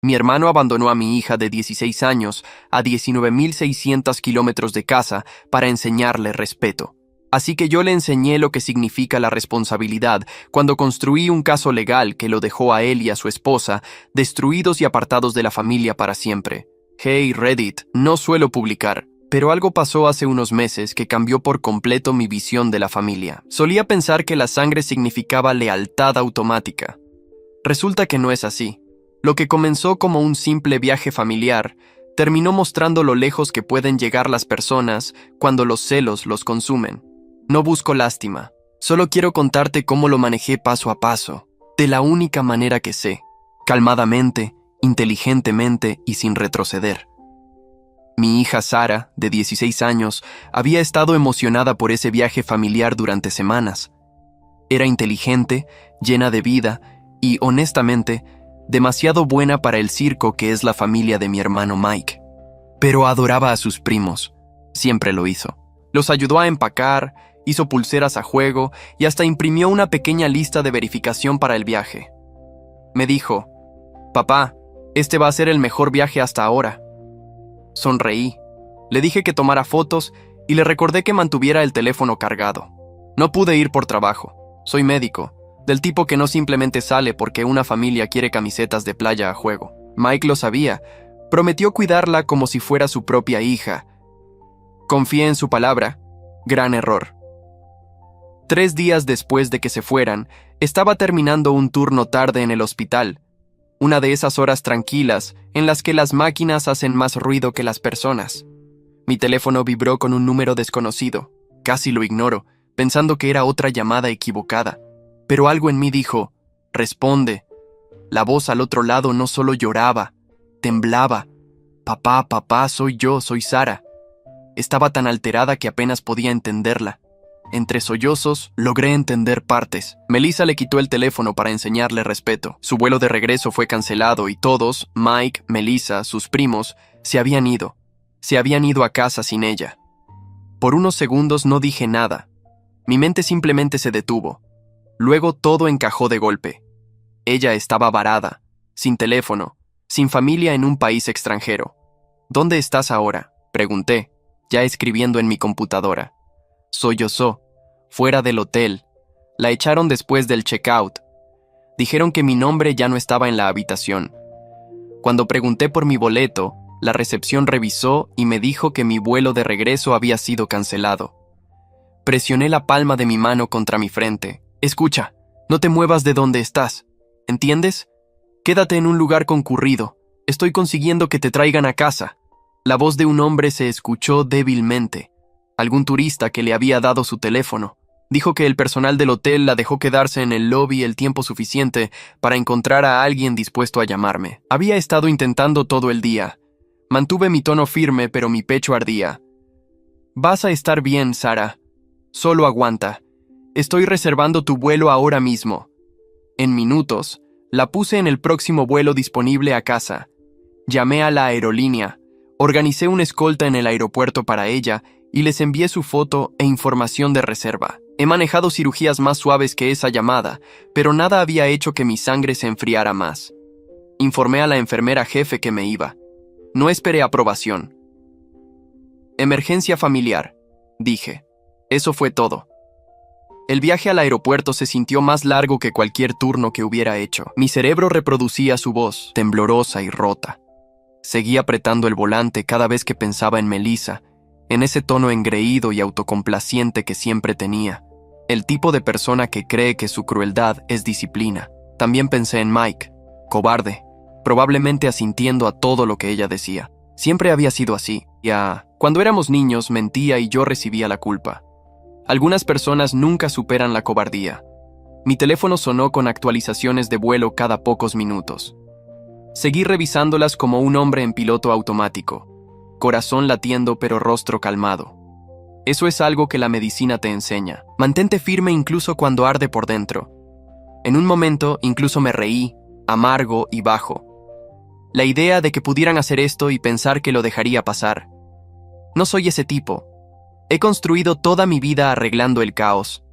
Mi hermano abandonó a mi hija de 16 años a 19.600 kilómetros de casa para enseñarle respeto. Así que yo le enseñé lo que significa la responsabilidad cuando construí un caso legal que lo dejó a él y a su esposa destruidos y apartados de la familia para siempre. Hey Reddit, no suelo publicar, pero algo pasó hace unos meses que cambió por completo mi visión de la familia. Solía pensar que la sangre significaba lealtad automática. Resulta que no es así. Lo que comenzó como un simple viaje familiar terminó mostrando lo lejos que pueden llegar las personas cuando los celos los consumen. No busco lástima, solo quiero contarte cómo lo manejé paso a paso, de la única manera que sé, calmadamente, inteligentemente y sin retroceder. Mi hija Sara, de 16 años, había estado emocionada por ese viaje familiar durante semanas. Era inteligente, llena de vida y, honestamente, demasiado buena para el circo que es la familia de mi hermano Mike. Pero adoraba a sus primos, siempre lo hizo. Los ayudó a empacar, hizo pulseras a juego y hasta imprimió una pequeña lista de verificación para el viaje. Me dijo, «Papá, este va a ser el mejor viaje hasta ahora». Sonreí. Le dije que tomara fotos y le recordé que mantuviera el teléfono cargado. No pude ir por trabajo. Soy médico, del tipo que no simplemente sale porque una familia quiere camisetas de playa a juego. Mike lo sabía. Prometió cuidarla como si fuera su propia hija. Confié en su palabra. Gran error. 3 días después de que se fueran, estaba terminando un turno tarde en el hospital. Una de esas horas tranquilas en las que las máquinas hacen más ruido que las personas. Mi teléfono vibró con un número desconocido. Casi lo ignoro, pensando que era otra llamada equivocada. Pero algo en mí dijo, «Responde». La voz al otro lado no solo lloraba, temblaba. «Papá, papá, soy yo, soy Sara». Estaba tan alterada que apenas podía entenderla. Entre sollozos, logré entender partes. Melissa le quitó el teléfono para enseñarle respeto. Su vuelo de regreso fue cancelado y todos, Mike, Melissa, sus primos, se habían ido. Se habían ido a casa sin ella. Por unos segundos no dije nada. Mi mente simplemente se detuvo. Luego todo encajó de golpe. Ella estaba varada, sin teléfono, sin familia en un país extranjero. «¿Dónde estás ahora?», pregunté, ya escribiendo en mi computadora. Sollozó, fuera del hotel. La echaron después del checkout. Dijeron que mi nombre ya no estaba en la habitación. Cuando pregunté por mi boleto, la recepción revisó y me dijo que mi vuelo de regreso había sido cancelado. Presioné la palma de mi mano contra mi frente. «Escucha, no te muevas de donde estás. ¿Entiendes? Quédate en un lugar concurrido. Estoy consiguiendo que te traigan a casa». La voz de un hombre se escuchó débilmente. Algún turista que le había dado su teléfono. Dijo que el personal del hotel la dejó quedarse en el lobby el tiempo suficiente para encontrar a alguien dispuesto a llamarme. Había estado intentando todo el día. Mantuve mi tono firme, pero mi pecho ardía. «Vas a estar bien, Sara. Solo aguanta. Estoy reservando tu vuelo ahora mismo». En minutos, la puse en el próximo vuelo disponible a casa. Llamé a la aerolínea. Organicé una escolta en el aeropuerto para ella y les envié su foto e información de reserva. He manejado cirugías más suaves que esa llamada, pero nada había hecho que mi sangre se enfriara más. Informé a la enfermera jefe que me iba. No esperé aprobación. «Emergencia familiar», dije. Eso fue todo. El viaje al aeropuerto se sintió más largo que cualquier turno que hubiera hecho. Mi cerebro reproducía su voz, temblorosa y rota. Seguí apretando el volante cada vez que pensaba en Melissa, en ese tono engreído y autocomplaciente que siempre tenía. El tipo de persona que cree que su crueldad es disciplina. También pensé en Mike, cobarde, probablemente asintiendo a todo lo que ella decía. Siempre había sido así. Cuando éramos niños mentía y yo recibía la culpa. Algunas personas nunca superan la cobardía. Mi teléfono sonó con actualizaciones de vuelo cada pocos minutos. Seguí revisándolas como un hombre en piloto automático. Corazón latiendo pero rostro calmado. Eso es algo que la medicina te enseña. Mantente firme incluso cuando arde por dentro. En un momento incluso me reí, amargo y bajo. La idea de que pudieran hacer esto y pensar que lo dejaría pasar. No soy ese tipo. He construido toda mi vida arreglando el caos.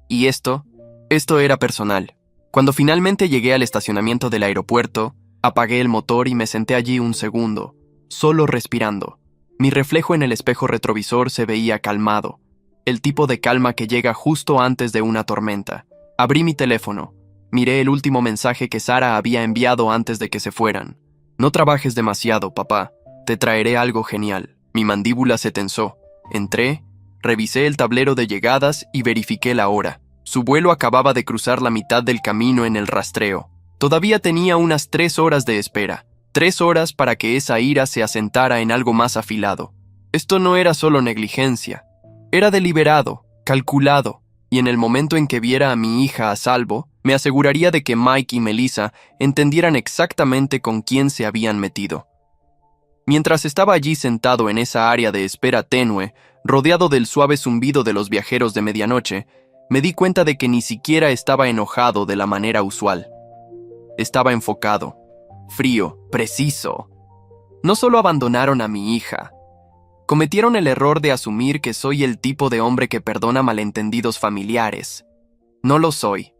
Y esto era personal. Cuando finalmente llegué al estacionamiento del aeropuerto, Apagué el motor y me senté allí un segundo, solo respirando. Mi reflejo en el espejo retrovisor se veía calmado, el tipo de calma que llega justo antes de una tormenta. Abrí mi teléfono. Miré el último mensaje que Sara había enviado antes de que se fueran. No trabajes demasiado, papá. Te traeré algo genial. Mi mandíbula se tensó. Entré, revisé el tablero de llegadas y verifiqué la hora. Su vuelo acababa de cruzar la mitad del camino en el rastreo. Todavía tenía unas 3 horas de espera. 3 horas para que esa ira se asentara en algo más afilado. Esto no era solo negligencia. Era deliberado, calculado, y en el momento en que viera a mi hija a salvo, me aseguraría de que Mike y Melissa entendieran exactamente con quién se habían metido. Mientras estaba allí sentado en esa área de espera tenue, rodeado del suave zumbido de los viajeros de medianoche, me di cuenta de que ni siquiera estaba enojado de la manera usual. Estaba enfocado, frío, preciso. No solo abandonaron a mi hija, cometieron el error de asumir que soy el tipo de hombre que perdona malentendidos familiares. No lo soy.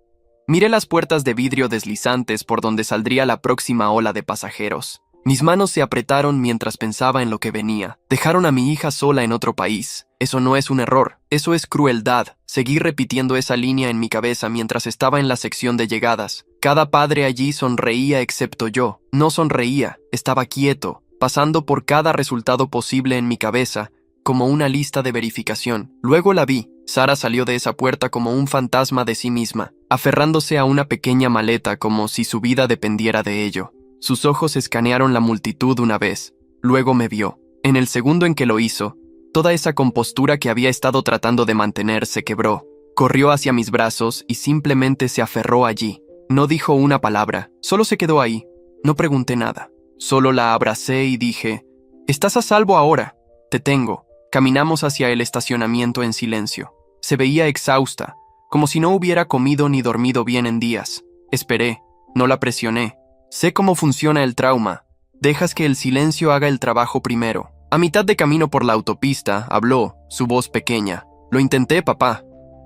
Miré las puertas de vidrio deslizantes por donde saldría la próxima ola de pasajeros. Mis manos se apretaron mientras pensaba en lo que venía. Dejaron a mi hija sola en otro país. Eso no es un error, eso es crueldad. Seguí repitiendo esa línea en mi cabeza mientras estaba en la sección de llegadas. Cada padre allí sonreía excepto yo. No sonreía, estaba quieto, pasando por cada resultado posible en mi cabeza, como una lista de verificación. Luego la vi. Sara salió de esa puerta como un fantasma de sí misma, aferrándose a una pequeña maleta como si su vida dependiera de ello. Sus ojos escanearon la multitud una vez, luego me vio. En el segundo en que lo hizo, toda esa compostura que había estado tratando de mantener se quebró. Corrió hacia mis brazos y simplemente se aferró allí. No dijo una palabra, solo se quedó ahí. No pregunté nada. Solo la abracé y dije, «Estás a salvo ahora. Te tengo». Caminamos hacia el estacionamiento en silencio. Se veía exhausta, como si no hubiera comido ni dormido bien en días. Esperé, no la presioné. Sé cómo funciona el trauma. Dejas que el silencio haga el trabajo primero. A mitad de camino por la autopista, habló, su voz pequeña. «Lo intenté, papá.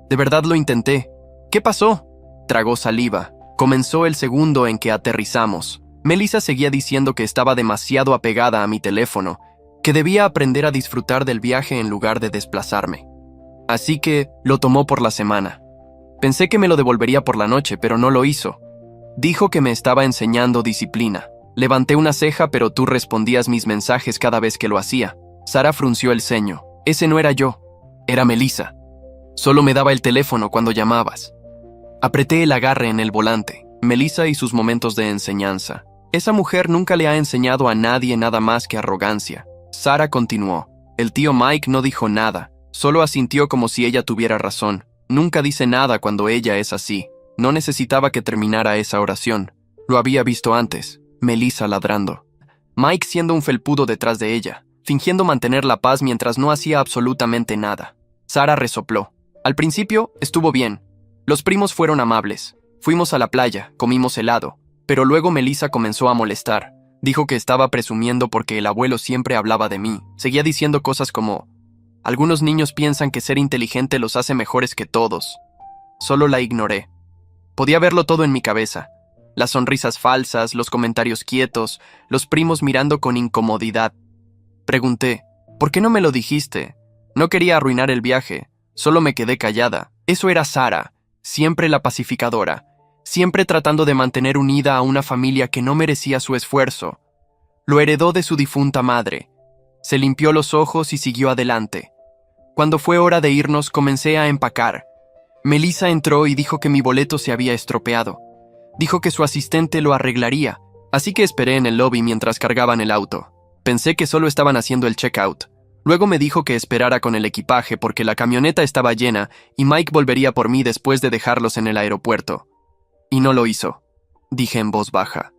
De verdad lo intenté». «¿Qué pasó?» Tragó saliva. Comenzó el segundo en que aterrizamos. Melissa seguía diciendo que estaba demasiado apegada a mi teléfono, que debía aprender a disfrutar del viaje en lugar de desplazarme. Así que lo tomó por la semana. Pensé que me lo devolvería por la noche, pero no lo hizo. Dijo que me estaba enseñando disciplina. Levanté una ceja, pero tú respondías mis mensajes cada vez que lo hacía. Sara frunció el ceño. Ese no era yo, era Melissa. Solo me daba el teléfono cuando llamabas. Apreté el agarre en el volante. Melissa y sus momentos de enseñanza. Esa mujer nunca le ha enseñado a nadie nada más que arrogancia. Sara continuó. El tío Mike no dijo nada, solo asintió como si ella tuviera razón. Nunca dice nada cuando ella es así. No necesitaba que terminara esa oración. Lo había visto antes. Melissa ladrando. Mike siendo un felpudo detrás de ella, fingiendo mantener la paz mientras no hacía absolutamente nada. Sara resopló. Al principio estuvo bien. Los primos fueron amables. Fuimos a la playa, comimos helado. Pero luego Melissa comenzó a molestar. Dijo que estaba presumiendo porque el abuelo siempre hablaba de mí. Seguía diciendo cosas como, algunos niños piensan que ser inteligente los hace mejores que todos. Solo la ignoré. Podía verlo todo en mi cabeza. Las sonrisas falsas, los comentarios quietos, los primos mirando con incomodidad. Pregunté, ¿por qué no me lo dijiste? No quería arruinar el viaje, solo me quedé callada. Eso era Sara, siempre la pacificadora. Siempre tratando de mantener unida a una familia que no merecía su esfuerzo. Lo heredó de su difunta madre. Se limpió los ojos y siguió adelante. Cuando fue hora de irnos, comencé a empacar. Melissa entró y dijo que mi boleto se había estropeado. Dijo que su asistente lo arreglaría, así que esperé en el lobby mientras cargaban el auto. Pensé que solo estaban haciendo el checkout. Luego me dijo que esperara con el equipaje porque la camioneta estaba llena y Mike volvería por mí después de dejarlos en el aeropuerto. Y no lo hizo, dije en voz baja.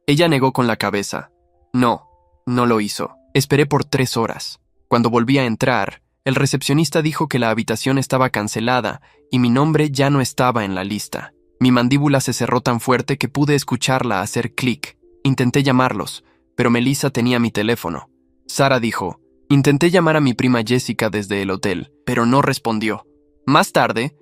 Ella negó con la cabeza. No lo hizo. Esperé por 3 horas. Cuando volví a entrar, el recepcionista dijo que la habitación estaba cancelada y mi nombre ya no estaba en la lista. Mi mandíbula se cerró tan fuerte que pude escucharla hacer clic. Intenté llamarlos, pero Melissa tenía mi teléfono. Sara dijo, intenté llamar a mi prima Jessica desde el hotel, pero no respondió. Más tarde,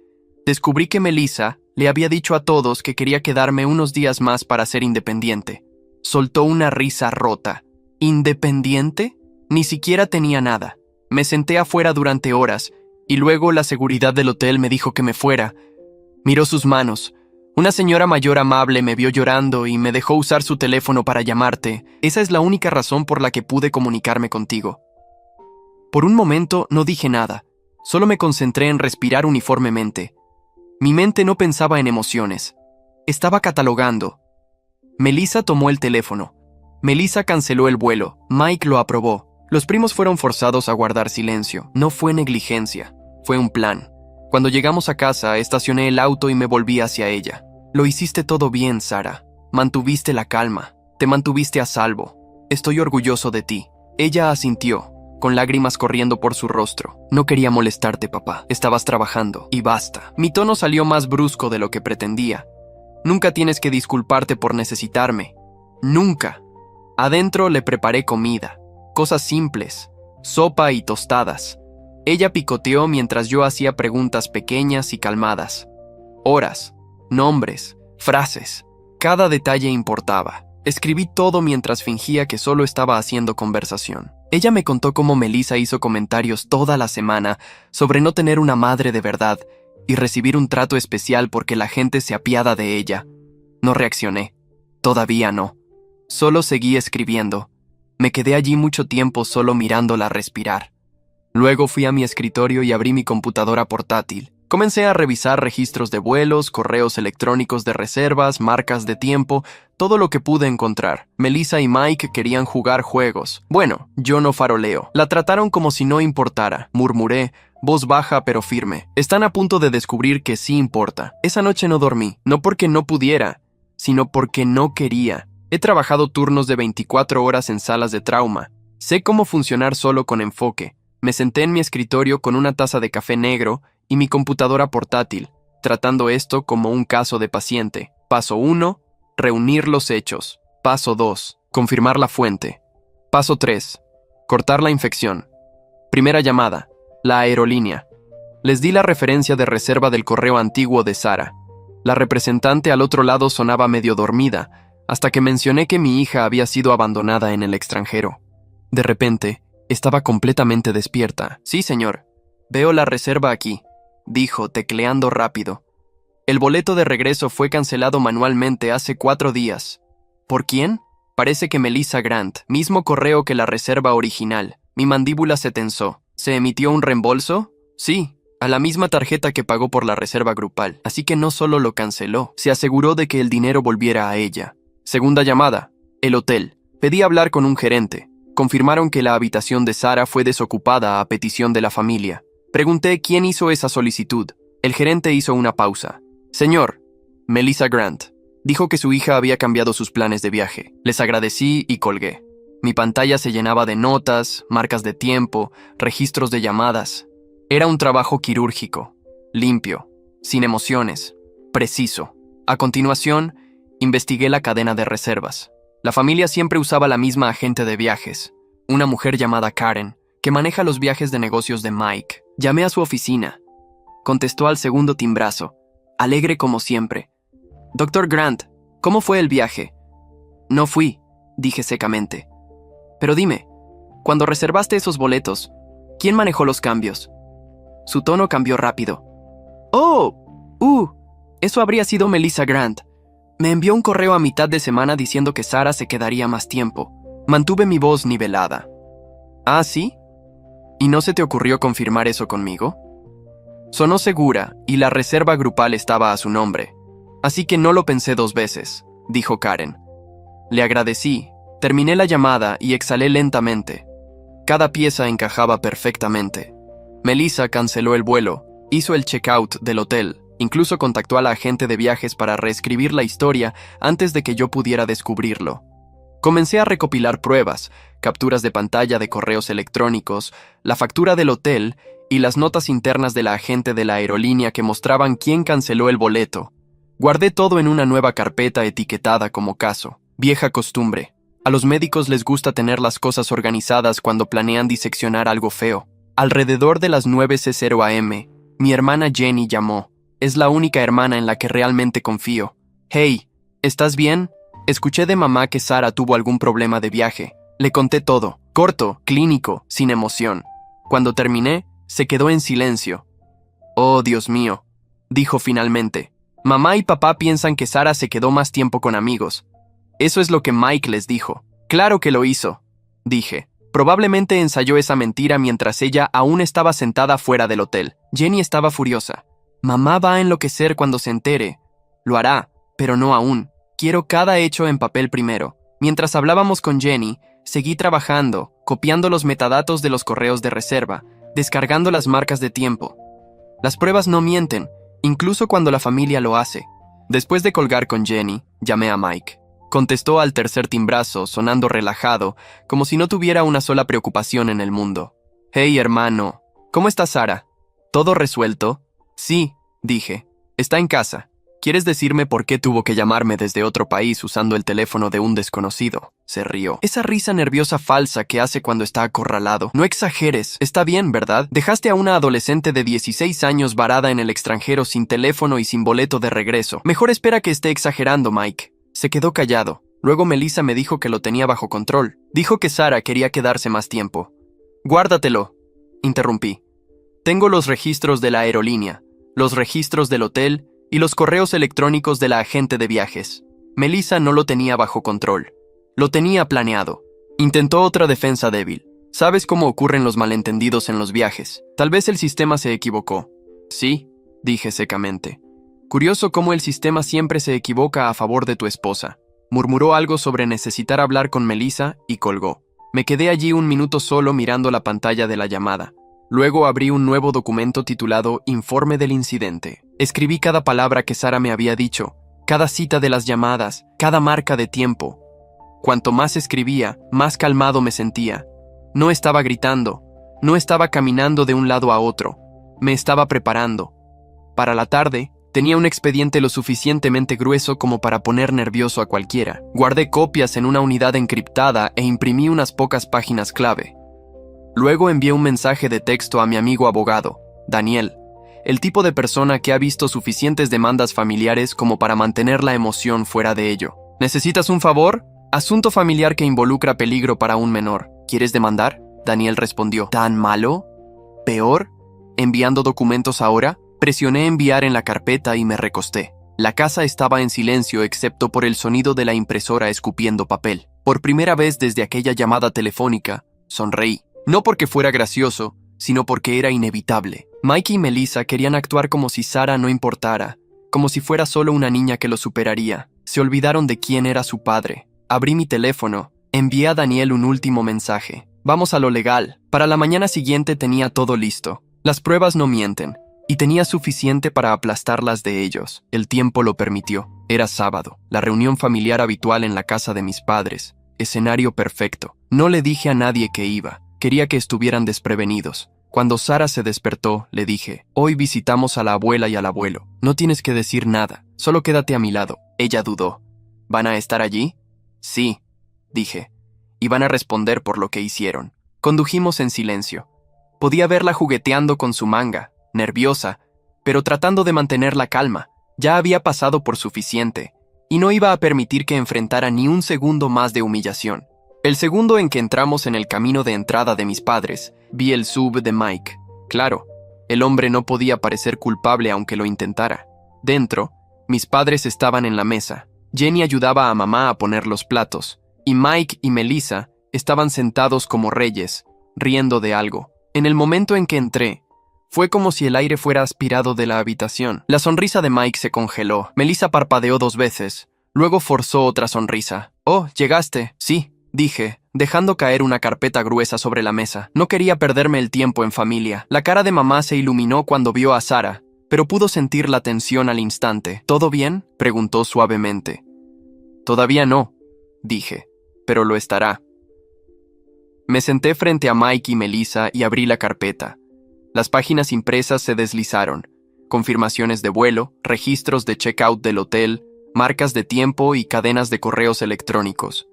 descubrí que Melissa le había dicho a todos que quería quedarme unos días más para ser independiente. Soltó una risa rota. ¿Independiente? Ni siquiera tenía nada. Me senté afuera durante horas, y luego la seguridad del hotel me dijo que me fuera. Miró sus manos. Una señora mayor amable me vio llorando y me dejó usar su teléfono para llamarte. Esa es la única razón por la que pude comunicarme contigo. Por un momento no dije nada. Solo me concentré en respirar uniformemente. Mi mente no pensaba en emociones. Estaba catalogando. Melissa tomó el teléfono. Melissa canceló el vuelo. Mike lo aprobó. Los primos fueron forzados a guardar silencio. No fue negligencia. Fue un plan. Cuando llegamos a casa, estacioné el auto y me volví hacia ella. Lo hiciste todo bien, Sara. Mantuviste la calma. Te mantuviste a salvo. Estoy orgulloso de ti. Ella asintió, con lágrimas corriendo por su rostro. No quería molestarte, papá. Estabas trabajando. Y basta. Mi tono salió más brusco de lo que pretendía. Nunca tienes que disculparte por necesitarme. Nunca. Adentro le preparé comida. Cosas simples. Sopa y tostadas. Ella picoteó mientras yo hacía preguntas pequeñas y calmadas. Horas, nombres, frases. Cada detalle importaba. Escribí todo mientras fingía que solo estaba haciendo conversación. Ella me contó cómo Melissa hizo comentarios toda la semana sobre no tener una madre de verdad y recibir un trato especial porque la gente se apiada de ella. No reaccioné. Todavía no. Solo seguí escribiendo. Me quedé allí mucho tiempo solo mirándola respirar. Luego fui a mi escritorio y abrí mi computadora portátil. Comencé a revisar registros de vuelos, correos electrónicos de reservas, marcas de tiempo, todo lo que pude encontrar. Melissa y Mike querían jugar juegos. Bueno, yo no faroleo. La trataron como si no importara. Murmuré, voz baja pero firme. Están a punto de descubrir que sí importa. Esa noche no dormí, no porque no pudiera, sino porque no quería. He trabajado turnos de 24 horas en salas de trauma. Sé cómo funcionar solo con enfoque. Me senté en mi escritorio con una taza de café negro y mi computadora portátil, tratando esto como un caso de paciente. Paso 1, reunir los hechos. Paso 2, confirmar la fuente. Paso 3, cortar la infección. Primera llamada, la aerolínea. Les di la referencia de reserva del correo antiguo de Sara. La representante al otro lado sonaba medio dormida, hasta que mencioné que mi hija había sido abandonada en el extranjero. De repente, estaba completamente despierta. Sí, señor. Veo la reserva aquí, dijo, tecleando rápido. El boleto de regreso fue cancelado manualmente hace 4 días. ¿Por quién? Parece que Melissa Grant, mismo correo que la reserva original. Mi mandíbula se tensó. ¿Se emitió un reembolso? Sí, a la misma tarjeta que pagó por la reserva grupal. Así que no solo lo canceló, se aseguró de que el dinero volviera a ella. Segunda llamada. El hotel. Pedí hablar con un gerente. Confirmaron que la habitación de Sara fue desocupada a petición de la familia. Pregunté quién hizo esa solicitud. El gerente hizo una pausa. Señor, Melissa Grant. Dijo que su hija había cambiado sus planes de viaje. Les agradecí y colgué. Mi pantalla se llenaba de notas, marcas de tiempo, registros de llamadas. Era un trabajo quirúrgico, limpio, sin emociones, preciso. A continuación, investigué la cadena de reservas. La familia siempre usaba la misma agente de viajes, una mujer llamada Karen, que maneja los viajes de negocios de Mike. Llamé a su oficina. Contestó al segundo timbrazo, alegre como siempre. Dr. Grant, ¿cómo fue el viaje? No fui, dije secamente. Pero dime, cuando reservaste esos boletos, ¿quién manejó los cambios? Su tono cambió rápido. ¡Oh! Eso habría sido Melissa Grant. Me envió un correo a mitad de semana diciendo que Sara se quedaría más tiempo. Mantuve mi voz nivelada. ¿Ah, sí? ¿Y no se te ocurrió confirmar eso conmigo? Sonó segura y la reserva grupal estaba a su nombre. Así que no lo pensé 2 veces, dijo Karen. Le agradecí, terminé la llamada y exhalé lentamente. Cada pieza encajaba perfectamente. Melissa canceló el vuelo, hizo el checkout del hotel. Incluso contactó a la agente de viajes para reescribir la historia antes de que yo pudiera descubrirlo. Comencé a recopilar pruebas, capturas de pantalla de correos electrónicos, la factura del hotel y las notas internas de la agente de la aerolínea que mostraban quién canceló el boleto. Guardé todo en una nueva carpeta etiquetada como caso. Vieja costumbre. A los médicos les gusta tener las cosas organizadas cuando planean diseccionar algo feo. Alrededor de las 9:00 am, mi hermana Jenny llamó. Es la única hermana en la que realmente confío. Hey, ¿estás bien? Escuché de mamá que Sara tuvo algún problema de viaje. Le conté todo, corto, clínico, sin emoción. Cuando terminé, se quedó en silencio. «Oh, Dios mío», dijo finalmente. «Mamá y papá piensan que Sara se quedó más tiempo con amigos. Eso es lo que Mike les dijo». «Claro que lo hizo», dije. Probablemente ensayó esa mentira mientras ella aún estaba sentada fuera del hotel. Jenny estaba furiosa. «Mamá va a enloquecer cuando se entere». «Lo hará, pero no aún. Quiero cada hecho en papel primero». Mientras hablábamos con Jenny, seguí trabajando, copiando los metadatos de los correos de reserva, descargando las marcas de tiempo. Las pruebas no mienten, incluso cuando la familia lo hace. Después de colgar con Jenny, llamé a Mike. Contestó al tercer timbrazo, sonando relajado, como si no tuviera una sola preocupación en el mundo. «Hey, hermano, ¿cómo está Sara? ¿Todo resuelto?» «Sí», dije. «Está en casa. ¿Quieres decirme por qué tuvo que llamarme desde otro país usando el teléfono de un desconocido?» Se rió. Esa risa nerviosa falsa que hace cuando está acorralado. No exageres. Está bien, ¿verdad? Dejaste a una adolescente de 16 años varada en el extranjero sin teléfono y sin boleto de regreso. Mejor espera que esté exagerando, Mike. Se quedó callado. Luego Melissa me dijo que lo tenía bajo control. Dijo que Sara quería quedarse más tiempo. «Guárdatelo», interrumpí. «Tengo los registros de la aerolínea, los registros del hotel y los correos electrónicos de la agente de viajes. Melissa no lo tenía bajo control. Lo tenía planeado. Intentó otra defensa débil. ¿Sabes cómo ocurren los malentendidos en los viajes? Tal vez el sistema se equivocó». «Sí», dije secamente. «Curioso cómo el sistema siempre se equivoca a favor de tu esposa». Murmuró algo sobre necesitar hablar con Melissa y colgó. Me quedé allí un minuto solo mirando la pantalla de la llamada. Luego abrí un nuevo documento titulado Informe del incidente. Escribí cada palabra que Sara me había dicho, cada cita de las llamadas, cada marca de tiempo. Cuanto más escribía, más calmado me sentía. No estaba gritando, no estaba caminando de un lado a otro. Me estaba preparando. Para la tarde, tenía un expediente lo suficientemente grueso como para poner nervioso a cualquiera. Guardé copias en una unidad encriptada e imprimí unas pocas páginas clave. Luego envié un mensaje de texto a mi amigo abogado, Daniel, el tipo de persona que ha visto suficientes demandas familiares como para mantener la emoción fuera de ello. «¿Necesitas un favor? Asunto familiar que involucra peligro para un menor. ¿Quieres demandar?», Daniel respondió. «¿Tan malo? ¿Peor? ¿Enviando documentos ahora?». Presioné enviar en la carpeta y me recosté. La casa estaba en silencio excepto por el sonido de la impresora escupiendo papel. Por primera vez desde aquella llamada telefónica, sonreí. No porque fuera gracioso, sino porque era inevitable. Mike y Melissa querían actuar como si Sara no importara, como si fuera solo una niña que lo superaría. Se olvidaron de quién era su padre. Abrí mi teléfono. Envié a Daniel un último mensaje. «Vamos a lo legal». Para la mañana siguiente tenía todo listo. Las pruebas no mienten. Y tenía suficiente para aplastarlas de ellos. El tiempo lo permitió. Era sábado, la reunión familiar habitual en la casa de mis padres. Escenario perfecto. No le dije a nadie que iba. Quería que estuvieran desprevenidos. Cuando Sara se despertó, le dije, «Hoy visitamos a la abuela y al abuelo. No tienes que decir nada, solo quédate a mi lado». Ella dudó. «¿Van a estar allí?». «Sí», dije. «Y van a responder por lo que hicieron». Condujimos en silencio. Podía verla jugueteando con su manga, nerviosa, pero tratando de mantener la calma. Ya había pasado por suficiente, y no iba a permitir que enfrentara ni un segundo más de humillación. El segundo en que entramos en el camino de entrada de mis padres, vi el sub de Mike. Claro, el hombre no podía parecer culpable aunque lo intentara. Dentro, mis padres estaban en la mesa. Jenny ayudaba a mamá a poner los platos, y Mike y Melissa estaban sentados como reyes, riendo de algo. En el momento en que entré, fue como si el aire fuera aspirado de la habitación. La sonrisa de Mike se congeló. Melissa parpadeó 2 veces. Luego forzó otra sonrisa. «Oh, llegaste». «Sí», dije, dejando caer una carpeta gruesa sobre la mesa. No quería perderme el tiempo en familia. La cara de mamá se iluminó cuando vio a Sara, pero pudo sentir la tensión al instante. «¿Todo bien?», preguntó suavemente. «Todavía no», dije, «pero lo estará». Me senté frente a Mike y Melissa y abrí la carpeta. Las páginas impresas se deslizaron. Confirmaciones de vuelo, registros de checkout del hotel, marcas de tiempo y cadenas de correos electrónicos.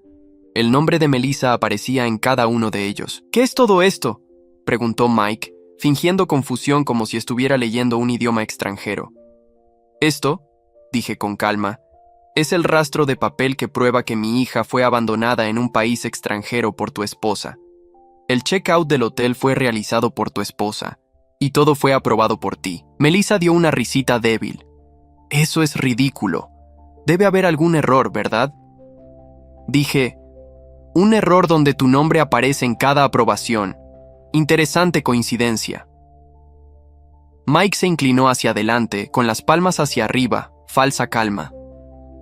El nombre de Melissa aparecía en cada uno de ellos. «¿Qué es todo esto?», preguntó Mike, fingiendo confusión como si estuviera leyendo un idioma extranjero. «Esto», dije con calma, Es el rastro de papel que prueba que mi hija fue abandonada en un país extranjero por tu esposa. El check-out del hotel fue realizado por tu esposa, y todo fue aprobado por ti. Melissa dio una risita débil. Eso es ridículo. Debe haber algún error, ¿verdad? Dije, un error donde tu nombre aparece en cada aprobación. Interesante coincidencia. Mike se inclinó hacia adelante, con las palmas hacia arriba, falsa calma.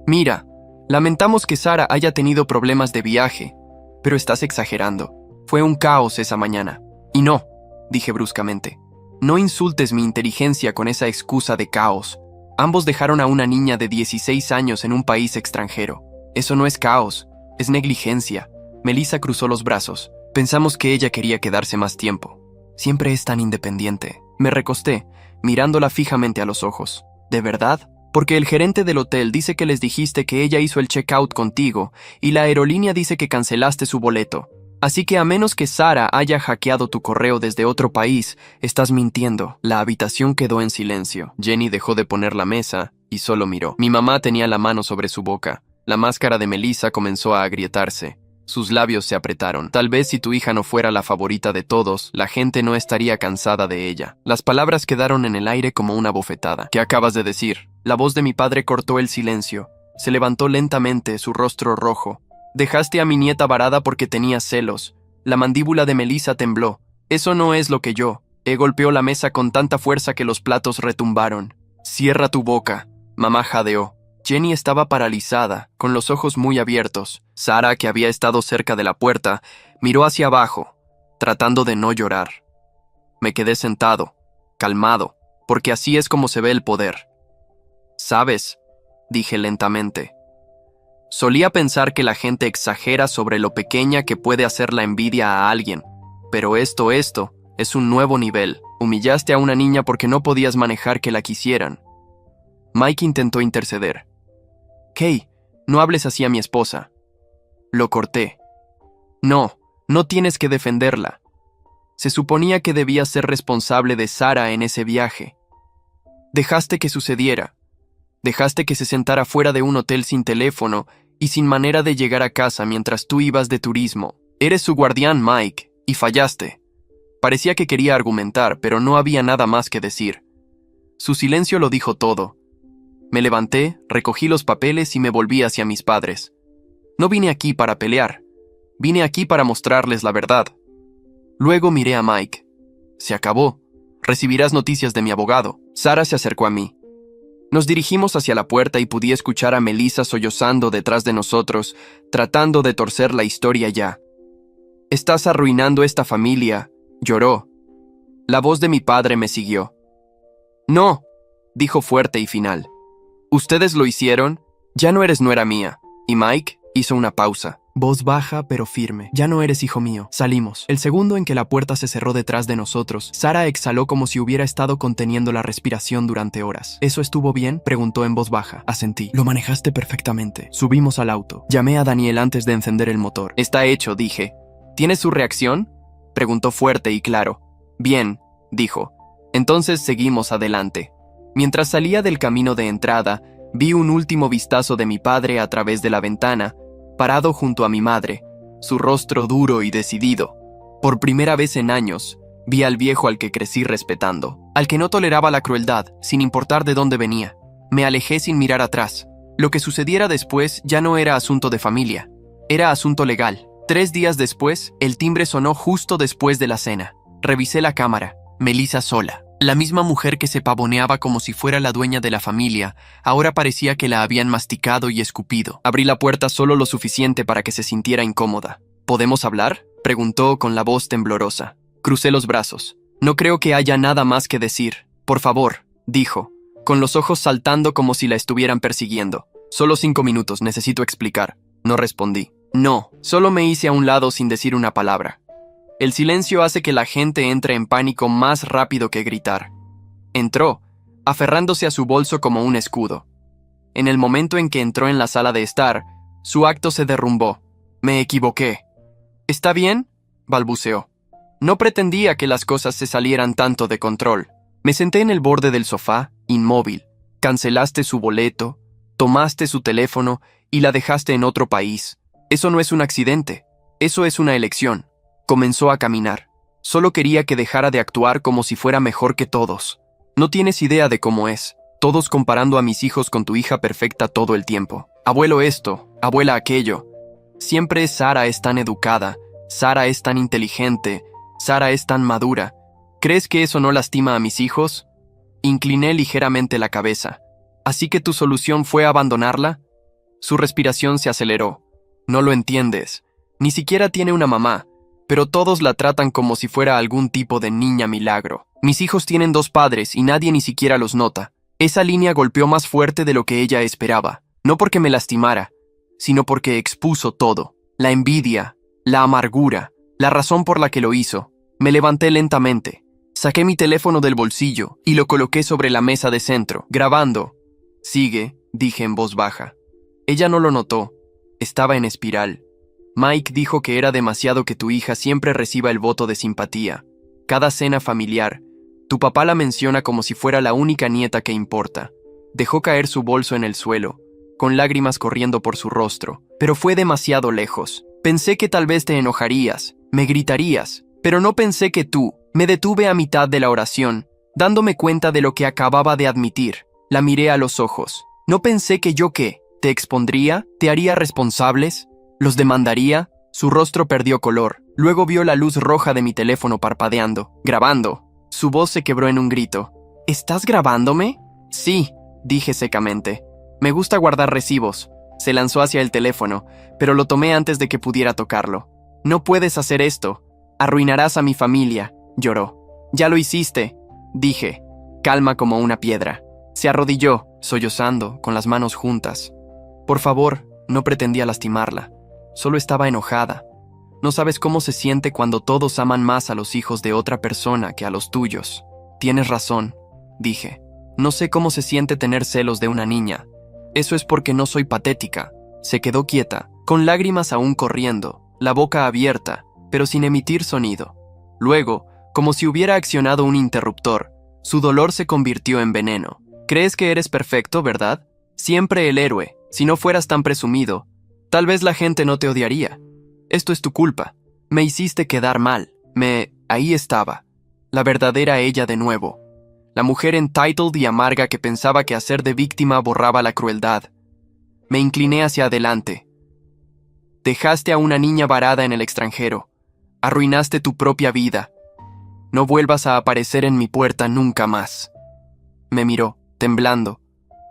Mira, lamentamos que Sara haya tenido problemas de viaje, pero estás exagerando. Fue un caos esa mañana. Y no, dije bruscamente, no insultes mi inteligencia con esa excusa de caos. Ambos dejaron a una niña de 16 años en un país extranjero. Eso no es caos, es negligencia. Melissa cruzó los brazos. Pensamos que ella quería quedarse más tiempo. Siempre es tan independiente. Me recosté, mirándola fijamente a los ojos. ¿De verdad? Porque el gerente del hotel dice que les dijiste que ella hizo el check-out contigo y la aerolínea dice que cancelaste su boleto. Así que a menos que Sara haya hackeado tu correo desde otro país, estás mintiendo. La habitación quedó en silencio. Jenny dejó de poner la mesa y solo miró. Mi mamá tenía la mano sobre su boca. La máscara de Melissa comenzó a agrietarse. Sus labios se apretaron. Tal vez si tu hija no fuera la favorita de todos, la gente no estaría cansada de ella. Las palabras quedaron en el aire como una bofetada. ¿Qué acabas de decir? La voz de mi padre cortó el silencio. Se levantó lentamente, su rostro rojo. Dejaste a mi nieta varada porque tenía celos. La mandíbula de Melissa tembló. Eso no es lo que yo. Golpeó la mesa con tanta fuerza que los platos retumbaron. Cierra tu boca. Mamá jadeó. Jenny estaba paralizada, con los ojos muy abiertos. Sara, que había estado cerca de la puerta, miró hacia abajo, tratando de no llorar. Me quedé sentado, calmado, porque así es como se ve el poder. ¿Sabes?, dije lentamente. Solía pensar que la gente exagera sobre lo pequeña que puede hacer la envidia a alguien, pero esto es un nuevo nivel. Humillaste a una niña porque no podías manejar que la quisieran. Mike intentó interceder. Kay, no hables así a mi esposa. Lo corté. No tienes que defenderla. Se suponía que debías ser responsable de Sara en ese viaje. Dejaste que sucediera. Dejaste que se sentara fuera de un hotel sin teléfono y sin manera de llegar a casa mientras tú ibas de turismo. Eres su guardián, Mike, y fallaste. Parecía que quería argumentar, pero no había nada más que decir. Su silencio lo dijo todo. Me levanté, recogí los papeles y me volví hacia mis padres. No vine aquí para pelear. Vine aquí para mostrarles la verdad. Luego miré a Mike. Se acabó. Recibirás noticias de mi abogado. Sara se acercó a mí. Nos dirigimos hacia la puerta y pude escuchar a Melissa sollozando detrás de nosotros, tratando de torcer la historia ya. Estás arruinando esta familia, lloró. La voz de mi padre me siguió. No, dijo fuerte y final. Ustedes lo hicieron, ya no eres nuera mía. Y Mike hizo una pausa. Voz baja pero firme. Ya no eres hijo mío. Salimos. El segundo en que la puerta se cerró detrás de nosotros, Sara exhaló como si hubiera estado conteniendo la respiración durante horas. ¿Eso estuvo bien?, preguntó en voz baja. Asentí. Lo manejaste perfectamente. Subimos al auto. Llamé a Daniel antes de encender el motor. Está hecho, dije. ¿Tienes su reacción?, preguntó fuerte y claro. Bien, dijo. Entonces seguimos adelante. Mientras salía del camino de entrada, vi un último vistazo de mi padre a través de la ventana, parado junto a mi madre, su rostro duro y decidido. Por primera vez en años, vi al viejo al que crecí respetando, al que no toleraba la crueldad, sin importar de dónde venía. Me alejé sin mirar atrás. Lo que sucediera después ya no era asunto de familia, era asunto legal. 3 días después, el timbre sonó justo después de la cena. Revisé la cámara. Melissa sola. La misma mujer que se pavoneaba como si fuera la dueña de la familia, ahora parecía que la habían masticado y escupido. Abrí la puerta solo lo suficiente para que se sintiera incómoda. ¿Podemos hablar?, preguntó con la voz temblorosa. Crucé los brazos. No creo que haya nada más que decir. Por favor, dijo, con los ojos saltando como si la estuvieran persiguiendo. Solo 5 minutos, necesito explicar. No respondí. No, solo me hice a un lado sin decir una palabra. El silencio hace que la gente entre en pánico más rápido que gritar. Entró, aferrándose a su bolso como un escudo. En el momento en que entró en la sala de estar, su acto se derrumbó. Me equivoqué. ¿Está bien?, balbuceó. No pretendía que las cosas se salieran tanto de control. Me senté en el borde del sofá, inmóvil. Cancelaste su boleto. Tomaste su teléfono y la dejaste en otro país. Eso no es un accidente. Eso es una elección. Comenzó a caminar. Solo quería que dejara de actuar como si fuera mejor que todos. No tienes idea de cómo es. Todos comparando a mis hijos con tu hija perfecta todo el tiempo. Abuelo esto, abuela aquello. Siempre Sara es tan educada, Sara es tan inteligente, Sara es tan madura. ¿Crees que eso no lastima a mis hijos? Incliné ligeramente la cabeza. ¿Así que tu solución fue abandonarla? Su respiración se aceleró. No lo entiendes. Ni siquiera tiene una mamá, pero todos la tratan como si fuera algún tipo de niña milagro. Mis hijos tienen 2 padres y nadie ni siquiera los nota. Esa línea golpeó más fuerte de lo que ella esperaba. No porque me lastimara, sino porque expuso todo. La envidia, la amargura, la razón por la que lo hizo. Me levanté lentamente. Saqué mi teléfono del bolsillo y lo coloqué sobre la mesa de centro, grabando. Sigue, dije en voz baja. Ella no lo notó. Estaba en espiral. Mike dijo que era demasiado que tu hija siempre reciba el voto de simpatía. Cada cena familiar, tu papá la menciona como si fuera la única nieta que importa. Dejó caer su bolso en el suelo, con lágrimas corriendo por su rostro, pero fue demasiado lejos. Pensé que tal vez te enojarías, me gritarías, pero no pensé que tú. Me detuve a mitad de la oración, dándome cuenta de lo que acababa de admitir. La miré a los ojos. No pensé que yo ¿qué? ¿Te expondría? ¿Te haría responsables? ¿Los demandaría? Su rostro perdió color. Luego vio la luz roja de mi teléfono parpadeando, grabando. Su voz se quebró en un grito. ¿Estás grabándome? Sí, dije secamente. Me gusta guardar recibos. Se lanzó hacia el teléfono, pero lo tomé antes de que pudiera tocarlo. No puedes hacer esto. Arruinarás a mi familia, lloró. Ya lo hiciste, dije, calma como una piedra. Se arrodilló, sollozando, con las manos juntas. Por favor, no pretendía lastimarla. Solo estaba enojada. No sabes cómo se siente cuando todos aman más a los hijos de otra persona que a los tuyos. Tienes razón, dije. No sé cómo se siente tener celos de una niña. Eso es porque no soy patética. Se quedó quieta, con lágrimas aún corriendo, la boca abierta, pero sin emitir sonido. Luego, como si hubiera accionado un interruptor, su dolor se convirtió en veneno. ¿Crees que eres perfecto, verdad? Siempre el héroe. Si no fueras tan presumido, tal vez la gente no te odiaría. Esto es tu culpa. Me hiciste quedar mal. Ahí estaba. La verdadera ella de nuevo. La mujer entitled y amarga que pensaba que hacer de víctima borraba la crueldad. Me incliné hacia adelante. Dejaste a una niña varada en el extranjero. Arruinaste tu propia vida. No vuelvas a aparecer en mi puerta nunca más. Me miró, temblando.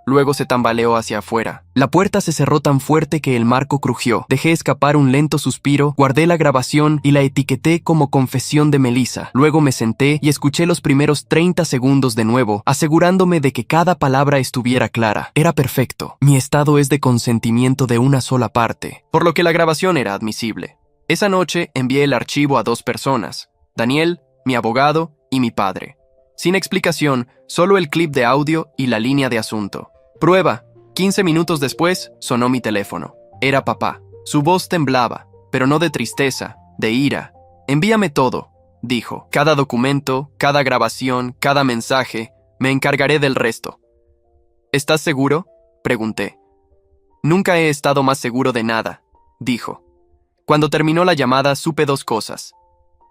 Luego se tambaleó hacia afuera. La puerta se cerró tan fuerte que el marco crujió. Dejé escapar un lento suspiro, guardé la grabación y la etiqueté como confesión de Melissa. Luego me senté y escuché los primeros 30 segundos de nuevo, asegurándome de que cada palabra estuviera clara. Era perfecto. Mi estado es de consentimiento de una sola parte, por lo que la grabación era admisible. Esa noche envié el archivo a 2 personas, Daniel, mi abogado y mi padre. Sin explicación, solo el clip de audio y la línea de asunto. Prueba. 15 minutos después, sonó mi teléfono. Era papá. Su voz temblaba, pero no de tristeza, de ira. Envíame todo, dijo. Cada documento, cada grabación, cada mensaje. Me encargaré del resto. ¿Estás seguro? Pregunté. Nunca he estado más seguro de nada, dijo. Cuando terminó la llamada, supe 2 cosas.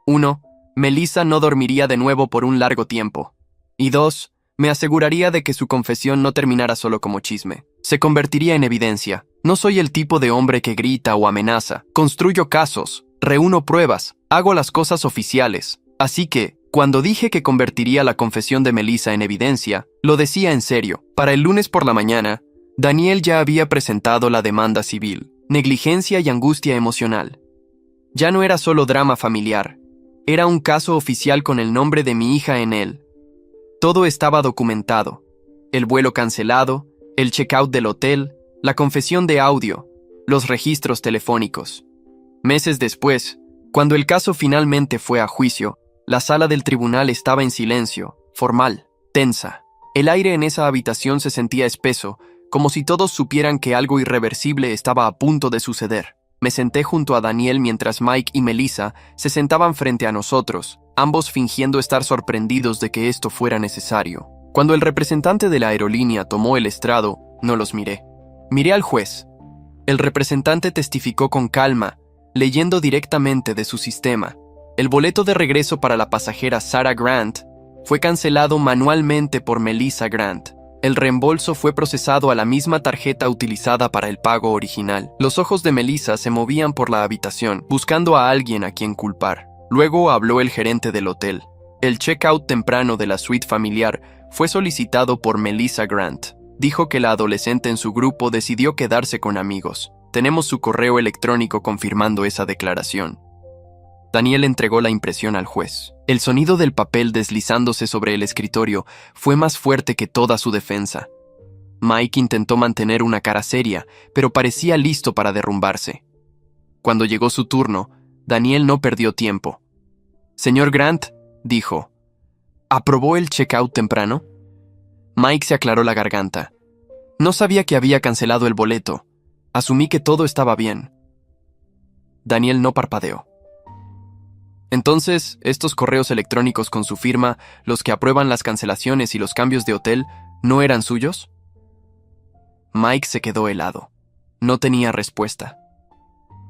1. Melissa no dormiría de nuevo por un largo tiempo. Y 2. Me aseguraría de que su confesión no terminara solo como chisme. Se convertiría en evidencia. No soy el tipo de hombre que grita o amenaza. Construyo casos, reúno pruebas, hago las cosas oficiales. Así que, cuando dije que convertiría la confesión de Melissa en evidencia, lo decía en serio. Para el lunes por la mañana, Daniel ya había presentado la demanda civil. Negligencia y angustia emocional. Ya no era solo drama familiar. Era un caso oficial con el nombre de mi hija en él. Todo estaba documentado. El vuelo cancelado, el checkout del hotel, la confesión de audio, los registros telefónicos. Meses después, cuando el caso finalmente fue a juicio, la sala del tribunal estaba en silencio, formal, tensa. El aire en esa habitación se sentía espeso, como si todos supieran que algo irreversible estaba a punto de suceder. Me senté junto a Daniel mientras Mike y Melissa se sentaban frente a nosotros, ambos fingiendo estar sorprendidos de que esto fuera necesario. Cuando el representante de la aerolínea tomó el estrado, no los miré. Miré al juez. El representante testificó con calma, leyendo directamente de su sistema. El boleto de regreso para la pasajera Sarah Grant fue cancelado manualmente por Melissa Grant. El reembolso fue procesado a la misma tarjeta utilizada para el pago original. Los ojos de Melissa se movían por la habitación, buscando a alguien a quien culpar. Luego habló el gerente del hotel. El check-out temprano de la suite familiar fue solicitado por Melissa Grant. Dijo que la adolescente en su grupo decidió quedarse con amigos. Tenemos su correo electrónico confirmando esa declaración. Daniel entregó la impresión al juez. El sonido del papel deslizándose sobre el escritorio fue más fuerte que toda su defensa. Mike intentó mantener una cara seria, pero parecía listo para derrumbarse. Cuando llegó su turno, Daniel no perdió tiempo. «Señor Grant», dijo, «¿aprobó el check-out temprano?» Mike se aclaró la garganta. «No sabía que había cancelado el boleto. Asumí que todo estaba bien». Daniel no parpadeó. «Entonces, estos correos electrónicos con su firma, los que aprueban las cancelaciones y los cambios de hotel, ¿no eran suyos?» Mike se quedó helado. No tenía respuesta.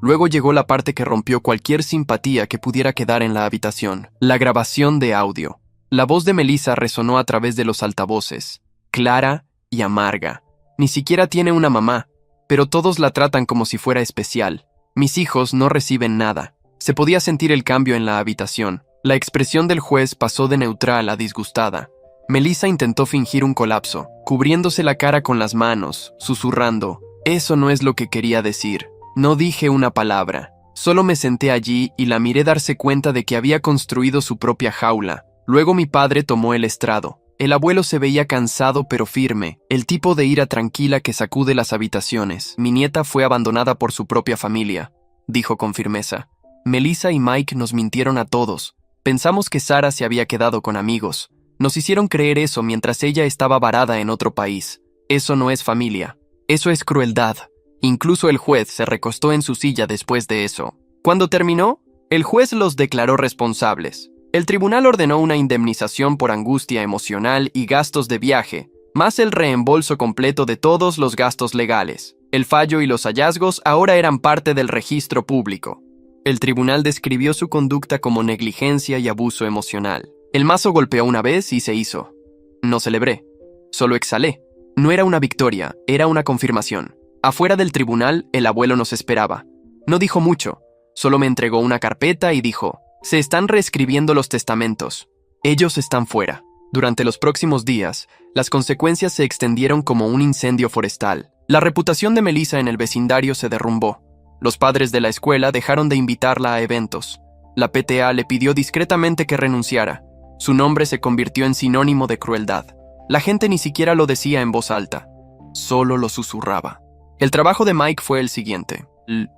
Luego llegó la parte que rompió cualquier simpatía que pudiera quedar en la habitación. La grabación de audio. La voz de Melissa resonó a través de los altavoces, clara y amarga. «Ni siquiera tiene una mamá, pero todos la tratan como si fuera especial. Mis hijos no reciben nada». Se podía sentir el cambio en la habitación. La expresión del juez pasó de neutral a disgustada. Melissa intentó fingir un colapso, cubriéndose la cara con las manos, susurrando, «Eso no es lo que quería decir. No dije una palabra. Solo me senté allí y la miré darse cuenta de que había construido su propia jaula. Luego mi padre tomó el estrado. El abuelo se veía cansado pero firme, el tipo de ira tranquila que sacude las habitaciones. Mi nieta fue abandonada por su propia familia», dijo con firmeza. «Melissa y Mike nos mintieron a todos. Pensamos que Sarah se había quedado con amigos. Nos hicieron creer eso mientras ella estaba varada en otro país. Eso no es familia. Eso es crueldad». Incluso el juez se recostó en su silla después de eso. Cuando terminó, el juez los declaró responsables. El tribunal ordenó una indemnización por angustia emocional y gastos de viaje, más el reembolso completo de todos los gastos legales. El fallo y los hallazgos ahora eran parte del registro público. El tribunal describió su conducta como negligencia y abuso emocional. El mazo golpeó una vez y se hizo. No celebré, solo exhalé. No era una victoria, era una confirmación. Afuera del tribunal, el abuelo nos esperaba. No dijo mucho, solo me entregó una carpeta y dijo, «Se están reescribiendo los testamentos. Ellos están fuera». Durante los próximos días, las consecuencias se extendieron como un incendio forestal. La reputación de Melissa en el vecindario se derrumbó. Los padres de la escuela dejaron de invitarla a eventos. La PTA le pidió discretamente que renunciara. Su nombre se convirtió en sinónimo de crueldad. La gente ni siquiera lo decía en voz alta, solo lo susurraba. El trabajo de Mike fue el siguiente.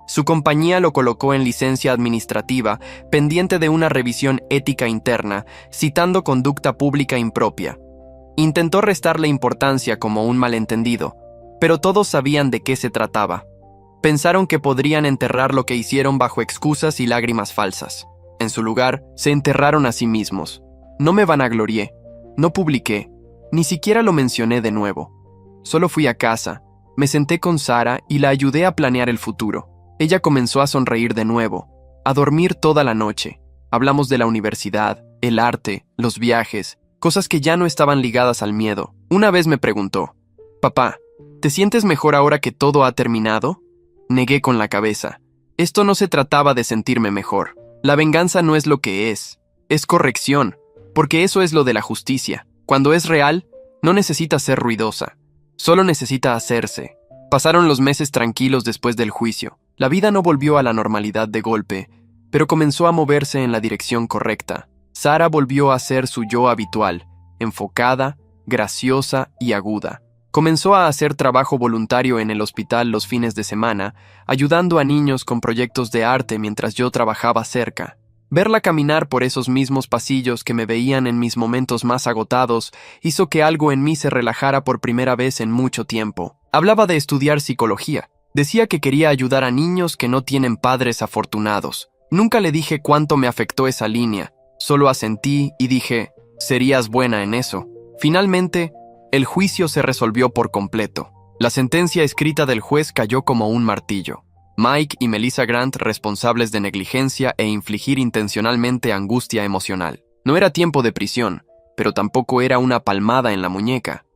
Su compañía lo colocó en licencia administrativa, pendiente de una revisión ética interna, citando conducta pública impropia. Intentó restarle importancia como un malentendido, pero todos sabían de qué se trataba. Pensaron que podrían enterrar lo que hicieron bajo excusas y lágrimas falsas. En su lugar, se enterraron a sí mismos. No me vanaglorié, no publiqué, ni siquiera lo mencioné de nuevo. Solo fui a casa, me senté con Sarah y la ayudé a planear el futuro. Ella comenzó a sonreír de nuevo, a dormir toda la noche. Hablamos de la universidad, el arte, los viajes, cosas que ya no estaban ligadas al miedo. Una vez me preguntó, «Papá, ¿te sientes mejor ahora que todo ha terminado?» Negué con la cabeza. Esto no se trataba de sentirme mejor. La venganza no es lo que es corrección, porque eso es lo de la justicia. Cuando es real, no necesita ser ruidosa, solo necesita hacerse. Pasaron los meses tranquilos después del juicio. La vida no volvió a la normalidad de golpe, pero comenzó a moverse en la dirección correcta. Sarah volvió a ser su yo habitual, enfocada, graciosa y aguda. Comenzó a hacer trabajo voluntario en el hospital los fines de semana, ayudando a niños con proyectos de arte mientras yo trabajaba cerca. Verla caminar por esos mismos pasillos que me veían en mis momentos más agotados hizo que algo en mí se relajara por primera vez en mucho tiempo. Hablaba de estudiar psicología. Decía que quería ayudar a niños que no tienen padres afortunados. Nunca le dije cuánto me afectó esa línea. Solo asentí y dije, «Serías buena en eso». Finalmente, el juicio se resolvió por completo. La sentencia escrita del juez cayó como un martillo. Mike y Melissa Grant responsables de negligencia e infligir intencionalmente angustia emocional. No era tiempo de prisión, pero tampoco era una palmada en la muñeca.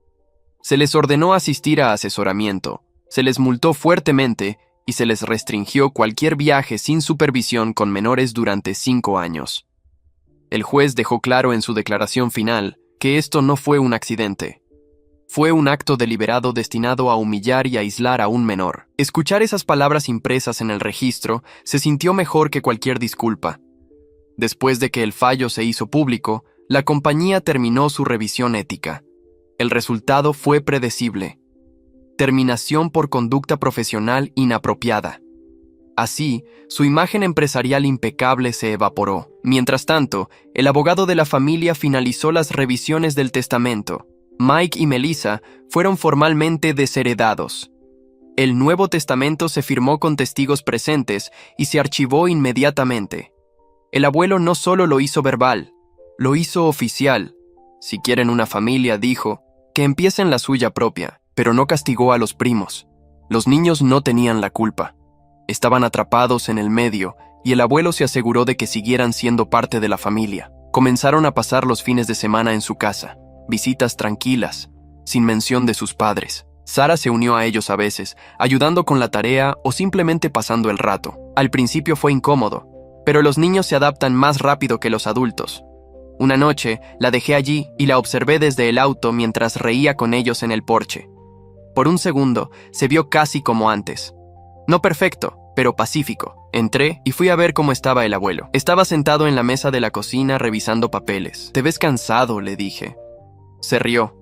Se les ordenó asistir a asesoramiento, se les multó fuertemente y se les restringió cualquier viaje sin supervisión con menores durante 5 años. El juez dejó claro en su declaración final que esto no fue un accidente. Fue un acto deliberado destinado a humillar y aislar a un menor. Escuchar esas palabras impresas en el registro se sintió mejor que cualquier disculpa. Después de que el fallo se hizo público, la compañía terminó su revisión ética. El resultado fue predecible. Terminación por conducta profesional inapropiada. Así, su imagen empresarial impecable se evaporó. Mientras tanto, el abogado de la familia finalizó las revisiones del testamento. Mike y Melissa fueron formalmente desheredados. El nuevo testamento se firmó con testigos presentes y se archivó inmediatamente. El abuelo no solo lo hizo verbal, lo hizo oficial. Si quieren una familia, dijo, que empiecen la suya propia, pero no castigó a los primos. Los niños no tenían la culpa. Estaban atrapados en el medio y el abuelo se aseguró de que siguieran siendo parte de la familia. Comenzaron a pasar los fines de semana en su casa. Visitas tranquilas, sin mención de sus padres. Sara se unió a ellos a veces, ayudando con la tarea o simplemente pasando el rato. Al principio fue incómodo, pero los niños se adaptan más rápido que los adultos. Una noche, la dejé allí y la observé desde el auto mientras reía con ellos en el porche. Por un segundo, se vio casi como antes. No perfecto, pero pacífico. Entré y fui a ver cómo estaba el abuelo. Estaba sentado en la mesa de la cocina revisando papeles. «Te ves cansado», le dije. Se rió.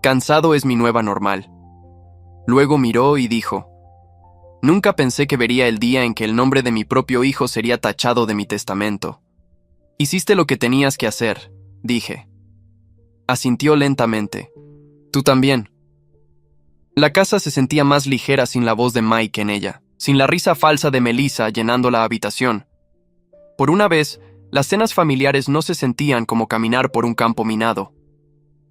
«Cansado es mi nueva normal». Luego miró y dijo, «Nunca pensé que vería el día en que el nombre de mi propio hijo sería tachado de mi testamento». «Hiciste lo que tenías que hacer», dije. Asintió lentamente. «Tú también». La casa se sentía más ligera sin la voz de Mike en ella, sin la risa falsa de Melissa llenando la habitación. Por una vez, las cenas familiares no se sentían como caminar por un campo minado.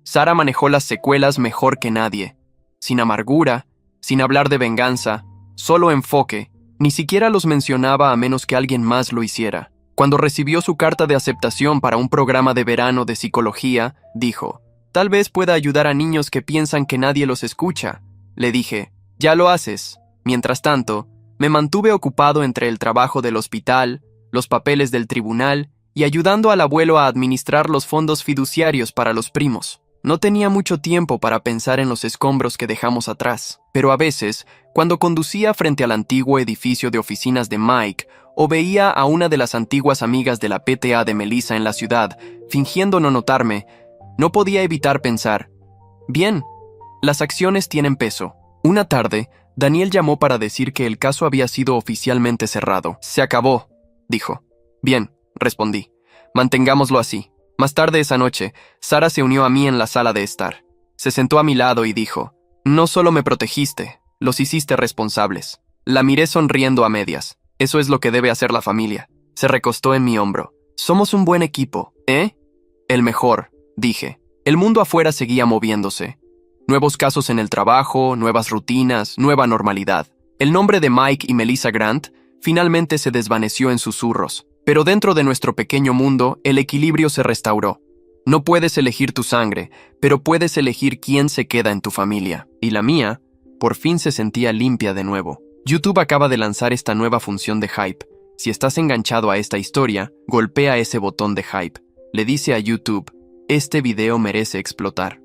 Sara manejó las secuelas mejor que nadie, sin amargura, sin hablar de venganza, solo enfoque, ni siquiera los mencionaba a menos que alguien más lo hiciera. Cuando recibió su carta de aceptación para un programa de verano de psicología, dijo, «Tal vez pueda ayudar a niños que piensan que nadie los escucha». Le dije, «Ya lo haces». Mientras tanto, me mantuve ocupado entre el trabajo del hospital, los papeles del tribunal y ayudando al abuelo a administrar los fondos fiduciarios para los primos. No tenía mucho tiempo para pensar en los escombros que dejamos atrás, pero a veces, cuando conducía frente al antiguo edificio de oficinas de Mike o veía a una de las antiguas amigas de la PTA de Melissa en la ciudad, fingiendo no notarme, no podía evitar pensar, «Bien, las acciones tienen peso». Una tarde, Daniel llamó para decir que el caso había sido oficialmente cerrado. «Se acabó», dijo. «Bien», respondí. «Mantengámoslo así». Más tarde esa noche, Sara se unió a mí en la sala de estar. Se sentó a mi lado y dijo, «No solo me protegiste, los hiciste responsables». La miré sonriendo a medias. «Eso es lo que debe hacer la familia». Se recostó en mi hombro. «Somos un buen equipo, ¿eh?» «El mejor», dije. El mundo afuera seguía moviéndose. Nuevos casos en el trabajo, nuevas rutinas, nueva normalidad. El nombre de Mike y Melissa Grant finalmente se desvaneció en susurros. Pero dentro de nuestro pequeño mundo, el equilibrio se restauró. No puedes elegir tu sangre, pero puedes elegir quién se queda en tu familia. Y la mía, por fin se sentía limpia de nuevo. YouTube acaba de lanzar esta nueva función de hype. Si estás enganchado a esta historia, golpea ese botón de hype. Le dice a YouTube, este video merece explotar.